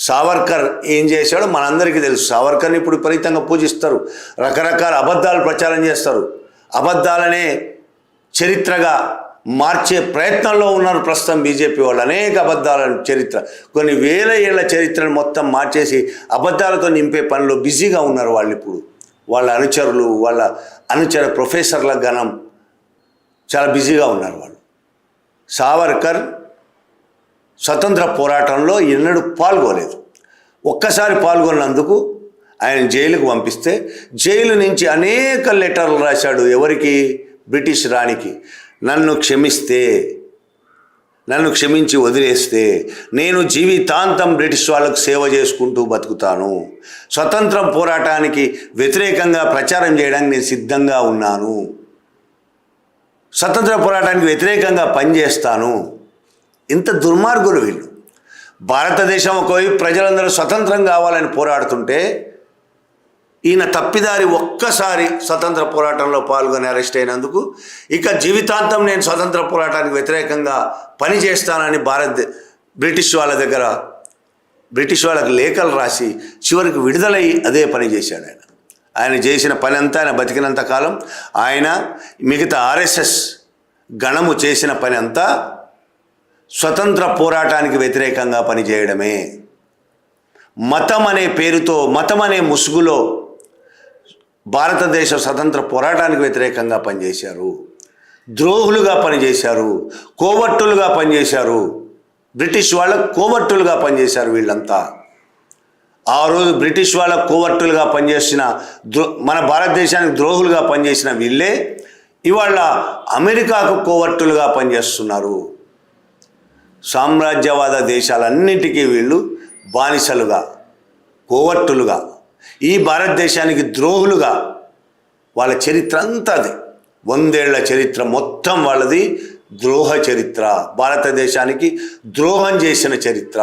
సావర్కర్ ఏం చేశాడో మనందరికీ తెలుసు. సావర్కర్ని ఇప్పుడు విపరీతంగా పూజిస్తారు, రకరకాల అబద్ధాలు ప్రచారం చేస్తారు, అబద్ధాలనే చరిత్రగా మార్చే ప్రయత్నంలో ఉన్నారు ప్రస్తుతం బీజేపీ వాళ్ళు. అనేక అబద్ధాల చరిత్ర, కొన్ని వేల ఏళ్ల చరిత్రను మొత్తం మార్చేసి అబద్ధాలతో నింపే పనిలో బిజీగా ఉన్నారు వాళ్ళు. ఇప్పుడు వాళ్ళ అనుచరులు, వాళ్ళ అనుచర ప్రొఫెసర్ల గణం చాలా బిజీగా ఉన్నారు వాళ్ళు. సావర్కర్ స్వతంత్ర పోరాటంలో ఎన్నడూ పాల్గొలేదు. ఒక్కసారి పాల్గొన్నందుకు ఆయన జైలుకు పంపిస్తే జైలు నుంచి అనేక లెటర్లు రాశాడు. ఎవరికి? బ్రిటిష్ రాణికి. నన్ను క్షమిస్తే, నన్ను క్షమించి వదిలేస్తే నేను జీవితాంతం బ్రిటిష్ వాళ్ళకు సేవ చేసుకుంటూ బతుకుతాను, స్వతంత్ర పోరాటానికి వ్యతిరేకంగా ప్రచారం చేయడానికి నేను సిద్ధంగా ఉన్నాను, స్వతంత్ర పోరాటానికి వ్యతిరేకంగా పనిచేస్తాను. ఇంత దుర్మార్గులు వీళ్ళు. భారతదేశం ఒకవైపు ప్రజలందరూ స్వతంత్రం కావాలని పోరాడుతుంటే ఈయన తప్పిదారి ఒక్కసారి స్వతంత్ర పోరాటంలో పాల్గొని అరెస్ట్ అయినందుకు ఇక జీవితాంతం నేను స్వతంత్ర పోరాటానికి వ్యతిరేకంగా పనిచేస్తానని బ్రిటిష్ వాళ్ళకి లేఖలు రాసి చివరికి విడుదలై అదే పని చేశాడు ఆయన. ఆయన చేసిన పని అంతా, ఆయన బతికినంత కాలం ఆయన మిగతా ఆర్ఎస్ఎస్ గణము చేసిన పని అంతా స్వతంత్ర పోరాటానికి వ్యతిరేకంగా పనిచేయడమే. మతం అనే పేరుతో, మతం అనే ముసుగులో భారతదేశ స్వతంత్ర పోరాటానికి వ్యతిరేకంగా పనిచేశారు, ద్రోహులుగా పనిచేశారు, కోవర్టులుగా పనిచేశారు, బ్రిటిష్ వాళ్ళకు కోవర్టులుగా పనిచేశారు వీళ్ళంతా. ఆ రోజు బ్రిటిష్ వాళ్ళకు కోవర్టులుగా పనిచేసిన, మన భారతదేశానికి ద్రోహులుగా పనిచేసిన వీళ్ళే ఇవాళ అమెరికాకు కోవర్టులుగా పనిచేస్తున్నారు. సామ్రాజ్యవాద దేశాలన్నింటికీ వీళ్ళు బానిసలుగా, కోవర్టులుగా, ఈ భారతదేశానికి ద్రోహులుగా. వాళ్ళ చరిత్ర అంతా అది. 100 ఏళ్ల చరిత్ర మొత్తం వాళ్ళది ద్రోహ చరిత్ర, భారతదేశానికి ద్రోహం చేసిన చరిత్ర.